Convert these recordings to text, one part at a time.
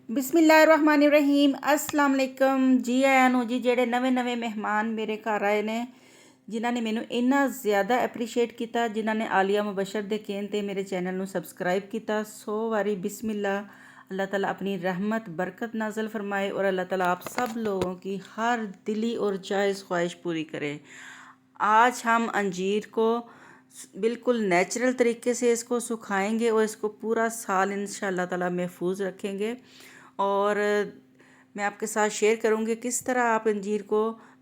बिस्मिल्लाहिर्रहमानिर्रहीम अस्सलाम वालेकुम जी आया ਨੂੰ ਜੀ ਜਿਹੜੇ ਨਵੇਂ ਮਹਿਮਾਨ ਮੇਰੇ ਘਰ ਆਏ ਨੇ ਜਿਨ੍ਹਾਂ ਨੇ ਮੈਨੂੰ ਇੰਨਾ ਜ਼ਿਆਦਾ ਐਪਰੀਸ਼ੀਏਟ ਕੀਤਾ ਜਿਨ੍ਹਾਂ ਨੇ ਆਲੀਆ ਮੁਬਸ਼ਰ ਦੇ ਕਹਿਣ ਤੇ ਮੇਰੇ ਚੈਨਲ ਨੂੰ ਸਬਸਕ੍ਰਾਈਬ ਕੀਤਾ सो वारी बिस्मिल्लाह अल्लाह ताला अपनी रहमत बरकत नाजल फरमाए और अल्लाह ताला आप सब लोगों की हर दिली और जायज़ ख्वाहिश पूरी करे। आज हम अंजीर को बिल्कुल नेचुरल तरीके से इसको सुखाएंगे और इसको पूरा साल इंशाल्लाह ताला महफूज रखेंगे। और मैं आपके साथ शेयर करूंगी किस तरह आप अंजीर को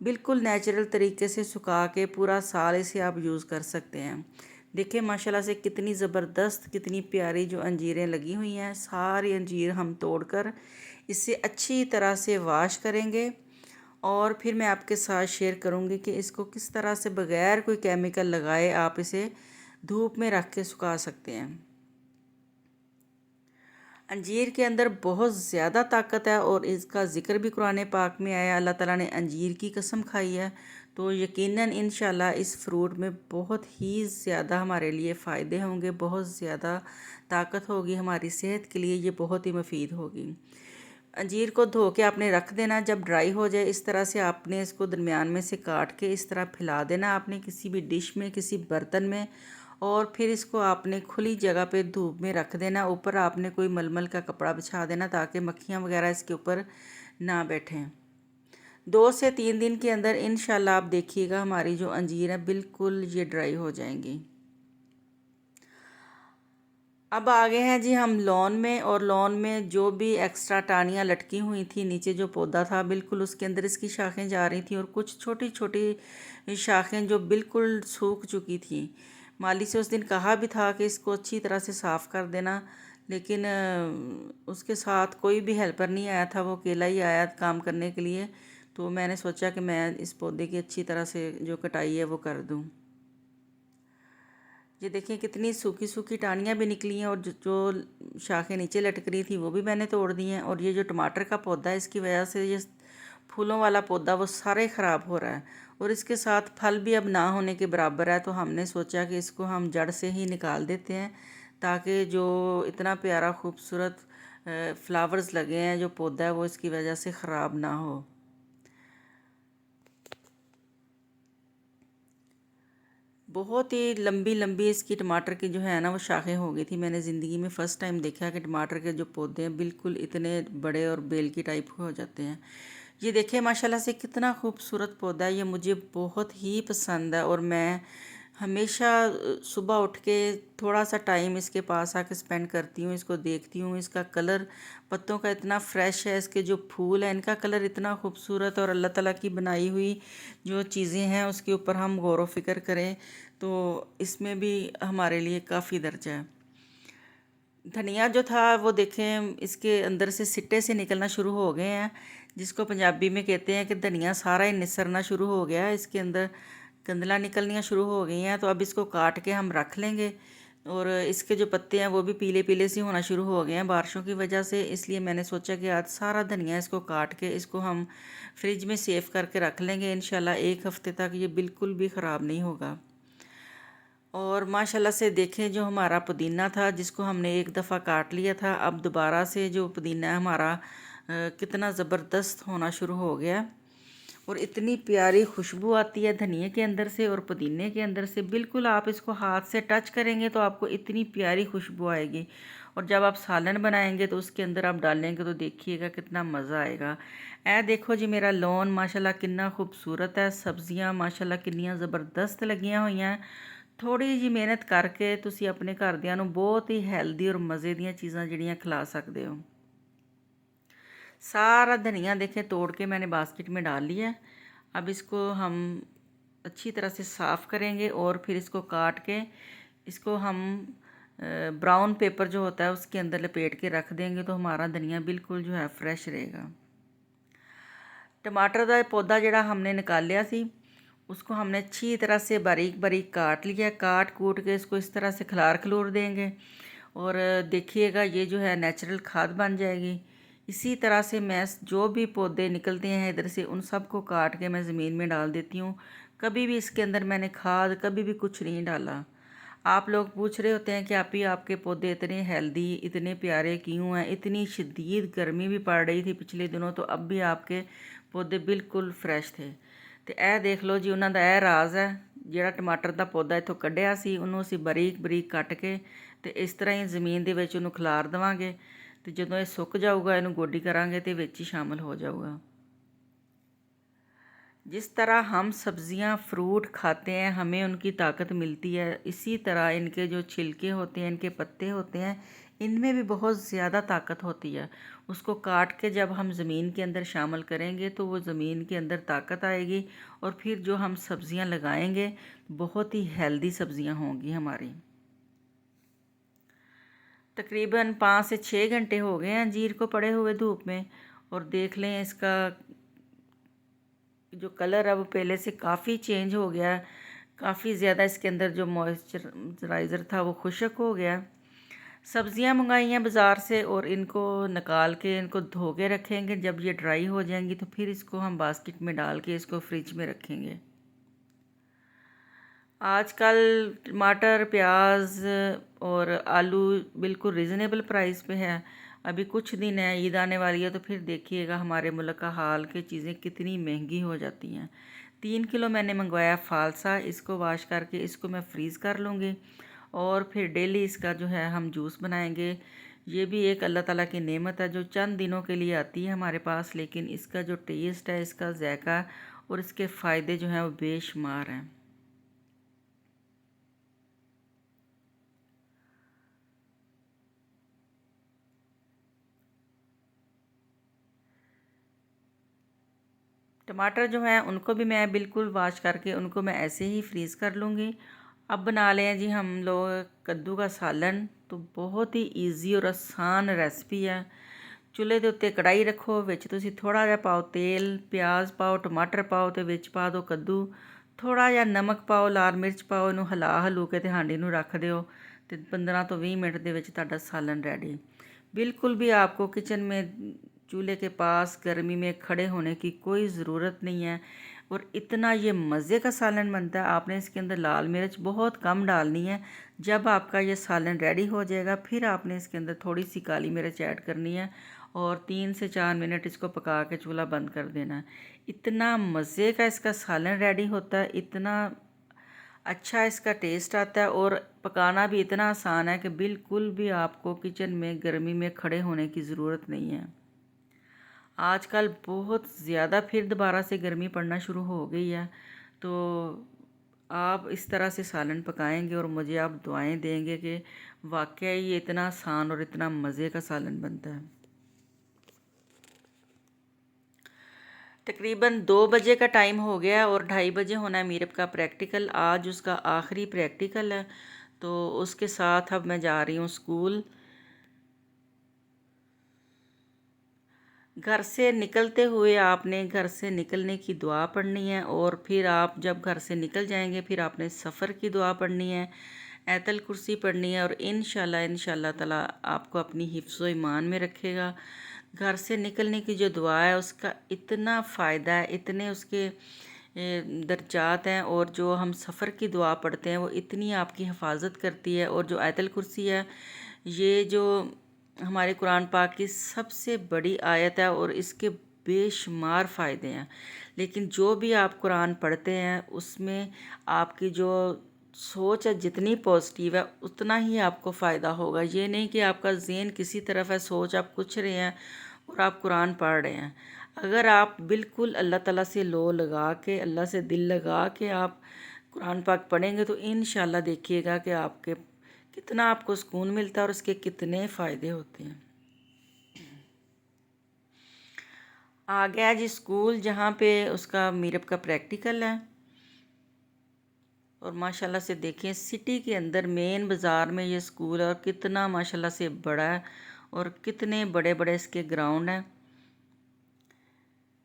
बिल्कुल नेचुरल तरीके से सुखा के पूरा साल इसे आप यूज़ कर सकते हैं। देखिए माशाल्लाह से कितनी ज़बरदस्त कितनी प्यारी जो अंजीरें लगी हुई हैं। सारी अंजीर हम तोड़कर इसे अच्छी तरह से वाश करेंगे और फिर मैं आपके साथ शेयर करूंगी कि इसको किस तरह से बग़ैर कोई केमिकल लगाए आप इसे धूप में रख के सुखा सकते हैं। अंजीर के अंदर बहुत ज़्यादा ताकत है और इसका ज़िक्र भी कुरान पाक में आया। अल्लाह ताला ने अंजीर की कसम खाई है, तो यकीनन इंशाल्लाह इस फ्रूट में बहुत ही ज़्यादा हमारे लिए फ़ायदे होंगे, बहुत ज़्यादा ताकत होगी हमारी सेहत के लिए, ये बहुत ही मुफीद होगी। अंजीर को धो के आपने रख देना, जब ड्राई हो जाए इस तरह से आपने इसको दरमियान में से काट के इस तरह फैला देना आपने किसी भी डिश में, किसी बर्तन में, और फिर इसको आपने खुली जगह पे धूप में रख देना। ऊपर आपने कोई मलमल का कपड़ा बिछा देना ताकि मक्खियाँ वगैरह इसके ऊपर ना बैठें। 2 से 3 दिन के अंदर इंशाल्लाह आप देखिएगा हमारी जो अंजीर है बिल्कुल ये ड्राई हो जाएंगी। अब आ गए हैं जी हम लॉन में, और लॉन में जो भी एक्स्ट्रा टानियाँ लटकी हुई थी, नीचे जो पौधा था बिल्कुल उसके अंदर इसकी शाखें जा रही थी और कुछ छोटी छोटी शाखें जो बिल्कुल सूख चुकी थी। माली से उस दिन कहा भी था कि इसको अच्छी तरह से साफ़ कर देना, लेकिन उसके साथ कोई भी हेल्पर नहीं आया था, वो अकेला ही आया काम करने के लिए। तो मैंने सोचा कि मैं इस पौधे की अच्छी तरह से जो कटाई है वो कर दूँ। ये देखिए कितनी सूखी सूखी टानियाँ भी निकली हैं और जो शाखें नीचे लटक रही थी वो भी मैंने तोड़ दी हैं। और ये जो टमाटर का पौधा है इसकी वजह से ये फूलों वाला पौधा वो सारे ख़राब हो रहा है और इसके साथ फल भी अब ना होने के बराबर है। तो हमने सोचा कि इसको हम जड़ से ही निकाल देते हैं ताकि जो इतना प्यारा खूबसूरत फ्लावर्स लगे हैं जो पौधा है वो इसकी वजह से ख़राब ना हो। बहुत ही लंबी लंबी इसकी टमाटर की जो है ना वो शाखें हो गई थी। मैंने ज़िंदगी में फ़र्स्ट टाइम देखा कि टमाटर के जो पौधे हैं बिल्कुल इतने बड़े और बेल की टाइप हो जाते हैं। ये देखिए माशाल्लाह से कितना खूबसूरत पौधा है, ये मुझे बहुत ही पसंद है। और मैं हमेशा सुबह उठ के थोड़ा सा टाइम इसके पास आके स्पेंड करती हूँ, इसको देखती हूँ। इसका कलर पत्तों का इतना फ्रेश है, इसके जो फूल हैं इनका कलर इतना खूबसूरत, और अल्लाह ताला की बनाई हुई जो चीज़ें हैं उसके ऊपर हम गौर व फिक्र करें तो इसमें भी हमारे लिए काफ़ी दर्जा है। धनिया जो था वो देखें इसके अंदर से सिट्टे से निकलना शुरू हो गए हैं, जिसको पंजाबी में कहते हैं कि धनिया सारा ही निसरना शुरू हो गया है, इसके अंदर गंदला निकलनियाँ शुरू हो गई हैं। तो अब इसको काट के हम रख लेंगे। और इसके जो पत्ते हैं वो भी पीले पीले से होना शुरू हो गए हैं बारिशों की वजह से, इसलिए मैंने सोचा कि आज सारा धनिया इसको काट के इसको हम फ्रिज में सेव करके रख लेंगे। इंशाल्लाह 1 हफ़्ते तक ये बिल्कुल भी ख़राब नहीं होगा। और माशाल्लाह से देखें जो हमारा पुदीना था जिसको हमने एक दफ़ा काट लिया था, अब दोबारा से जो पुदीना हमारा कितना ज़बरदस्त होना शुरू हो गया। और इतनी प्यारी खुशबू आती है धनिए के अंदर से और पुदीने के अंदर से, बिल्कुल आप इसको हाथ से टच करेंगे तो आपको इतनी प्यारी खुशबू आएगी। और जब आप सालन बनाएंगे तो उसके अंदर आप डालेंगे तो देखिएगा कितना मज़ा आएगा। ऐ देखो जी मेरा लॉन माशाल्लाह कितना खूबसूरत है, सब्जियां माशाल्लाह कितनियां ज़बरदस्त लगियां हुई हैं। थोड़ी जी मेहनत करके तुसी अपने घरदिਆਂ ਨੂੰ बहुत ही हैल्दी और मज़े ਦੀਆਂ चीज़ां ਜਿਹੜੀਆਂ खिला सकते हो। सारा धनिया देखें तोड़ के मैंने बास्केट में डाल लिया है। अब इसको हम अच्छी तरह से साफ़ करेंगे और फिर इसको काट के इसको हम ब्राउन पेपर जो होता है उसके अंदर लपेट के रख देंगे तो हमारा धनिया बिल्कुल जो है फ्रेश रहेगा। टमाटर का पौधा जड़ा हमने निकालिया सी उसको हमने अच्छी तरह से बारीक बारीक काट लिया। काट कूट के इसको इस तरह से खिलार देंगे और देखिएगा ये जो है नेचुरल खाद बन जाएगी। इसी तरह से मैं जो भी पौधे निकलते हैं इधर से उन सब को काट के मैं ज़मीन में डाल देती हूँ। कभी भी इसके अंदर मैंने खाद कभी भी कुछ नहीं डाला। आप लोग पूछ रहे होते हैं कि आप ही आपके पौधे इतने हेल्दी इतने प्यारे क्यों हैं, इतनी शदीद गर्मी भी पड़ रही थी पिछले दिनों तो अब भी आपके पौधे बिल्कुल ਫਰੈਸ਼ थे। ਤੇ ਇਹ ਦੇਖ ਲਓ ਜੀ ਉਹਨਾਂ ਦਾ ਇਹ ਰਾਜ਼ ਹੈ। ਜਿਹੜਾ ਟਮਾਟਰ ਦਾ ਪੌਦਾ ਇੱਥੋਂ ਕੱਢਿਆ ਸੀ ਉਹਨੂੰ ਅਸੀਂ ਬਰੀਕ ਬਰੀਕ ਕੱਟ ਕੇ ਤੇ ਇਸ ਤਰ੍ਹਾਂ ਹੀ ਜ਼ਮੀਨ ਦੇ ਵਿੱਚ ਉਹਨੂੰ ਖਿਲਾਰ ਦੇਵਾਂਗੇ ਤੇ ਜਦੋਂ ਇਹ ਸੁੱਕ ਜਾਊਗਾ ਇਹਨੂੰ ਗੋਡੀ ਕਰਾਂਗੇ ਤੇ ਵਿੱਚ ਹੀ ਸ਼ਾਮਲ ਹੋ ਜਾਊਗਾ। जिस तरह हम सब्जियां फ्रूट खाते हैं हमें उनकी ताकत मिलती है, इसी तरह इनके जो छिलके होते हैं, इनके पत्ते होते हैं, इनमें भी बहुत ज़्यादा ताकत होती है। उसको काट के जब हम ज़मीन के अंदर शामिल करेंगे तो वो ज़मीन के अंदर ताकत आएगी और फिर जो हम सब्ज़ियां लगाएंगे बहुत ही हेल्दी सब्ज़ियां होंगी हमारी। तकरीबन 5 से 6 घंटे हो गए हैं अंजीर को पड़े हुए धूप में, और देख लें इसका जो कलर है वो पहले से काफ़ी चेंज हो गया, काफ़ी ज़्यादा इसके अंदर जो मॉइस्चराइज़र था वो खुश्क हो गया। सब्ज़ियां मंगाई हैं बाज़ार से और इनको निकाल के इनको धो के रखेंगे। जब ये ड्राई हो जाएंगी तो फिर इसको हम बास्केट में डाल के इसको फ्रिज में रखेंगे। आजकल टमाटर प्याज और आलू बिल्कुल रीज़नेबल प्राइस पे है। अभी कुछ दिन है, ईद आने वाली है, तो फिर देखिएगा हमारे मुल्क का हाल कि चीज़ें कितनी महंगी हो जाती हैं। 3 किलो मैंने मंगवाया फालसा, इसको वॉश करके इसको मैं फ्रीज़ कर लूँगी और फिर डेली इसका जो है हम जूस बनाएंगे। ये भी एक अल्लाह ताला की नेमत है जो चंद दिनों के लिए आती है हमारे पास, लेकिन इसका जो टेस्ट है, इसका जायका और इसके फ़ायदे जो हैं वो बेशुमार हैं। टमाटर जो हैं उनको भी मैं बिल्कुल वॉश करके उनको मैं ऐसे ही फ्रीज़ कर लूँगी। अब बना लें जी हम लोग कद्दू का सालन। तो बहुत ही ईजी और आसान रेसिपी है। चुल्हे के उत्ते कढ़ाई रखो, विच तुसीं थोड़ा जिहा पाओ तेल, प्याज पाओ, टमाटर पाओ ते विच पा दो कद्दू, थोड़ा जिहा नमक पाओ, लाल मिर्च पाओ, इहनूं हिला हलू के ते हांडी नूं रख दिओ ते 15 ਤੋਂ 20 मिनट ਦੇ ਵਿੱਚ ਤੁਹਾਡਾ सालन रेडी। बिल्कुल भी आपको किचन में चूल्हे के पास गर्मी में खड़े होने की कोई ज़रूरत नहीं है और इतना ये मज़े का सालन बनता है। आपने इसके अंदर लाल मिर्च बहुत कम डालनी है। जब आपका ये सालन रेडी हो जाएगा फिर आपने इसके अंदर थोड़ी सी काली मिर्च ऐड करनी है और 3 से 4 मिनट इसको पका के चूल्हा बंद कर देना है। इतना मज़े का इसका सालन रेडी होता है, इतना अच्छा इसका टेस्ट आता है और पकाना भी इतना आसान है कि बिल्कुल भी आपको किचन में गर्मी में खड़े होने की ज़रूरत नहीं है। आजकल बहुत ज़्यादा फिर दोबारा से गर्मी पड़ना शुरू हो गई है, तो आप इस तरह से सालन पकाएंगे और मुझे आप दुआएं देंगे कि वाकई ये इतना आसान और इतना मज़े का सालन बनता है। तकरीबन 2 बजे का टाइम हो गया और 2:30 बजे होना है मीरब का प्रैक्टिकल। आज उसका आखिरी प्रैक्टिकल है, तो उसके साथ अब मैं जा रही हूँ स्कूल। घर से निकलते हुए आपने घर से निकलने की दुआ पढ़नी है और फिर आप जब घर से निकल जाएंगे फिर आपने सफ़र की दुआ पढ़नी है, आयतल कुर्सी पढ़नी है और इंशाल्लाह ताला आपको अपनी हिफ्ज़ व ईमान में रखेगा। घर से निकलने की जो दुआ है उसका इतना फ़ायदा है, इतने उसके दर्जात हैं, और जो हम सफ़र की दुआ पढ़ते हैं वो इतनी आपकी हिफाजत करती है। और जो आयतल कुर्सी है ये जो हमारे कुरान पाक की सबसे बड़ी आयत है और इसके बेशुमार फ़ायदे हैं। लेकिन जो भी आप कुरान पढ़ते हैं उसमें आपकी जो सोच है जितनी पॉजिटिव है उतना ही आपको फ़ायदा होगा। ये नहीं कि आपका ज़हन किसी तरफ है, सोच आप कुछ रहे हैं और आप कुरान पढ़ रहे हैं। अगर आप बिल्कुल अल्लाह ताला से लो लगा के, अल्लाह से दिल लगा के आप कुरान पाक पढ़ेंगे तो इंशाल्लाह देखिएगा कि आपके कितना आपको सुकून मिलता है और उसके कितने फ़ायदे होते हैं। आ गया जी स्कूल जहाँ पे उसका मीरब का प्रैक्टिकल है, और माशाल्लाह से देखें सिटी के अंदर मेन बाज़ार में ये स्कूल है और कितना माशाल्लाह से बड़ा है और कितने बड़े बड़े इसके ग्राउंड हैं।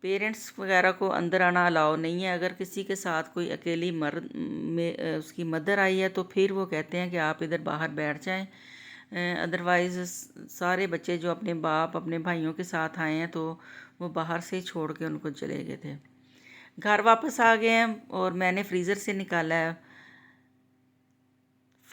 पेरेंट्स वगैरह को अंदर आना अलाउ नहीं है। अगर किसी के साथ कोई अकेली मर्द में उसकी मदर आई है तो फिर वो कहते हैं कि आप इधर बाहर बैठ जाएं। अदरवाइज़ सारे बच्चे जो अपने बाप अपने भाइयों के साथ आए हैं तो वो बाहर से ही छोड़ के उनको चले गए थे। घर वापस आ गए हैं और मैंने फ्रीज़र से निकाला है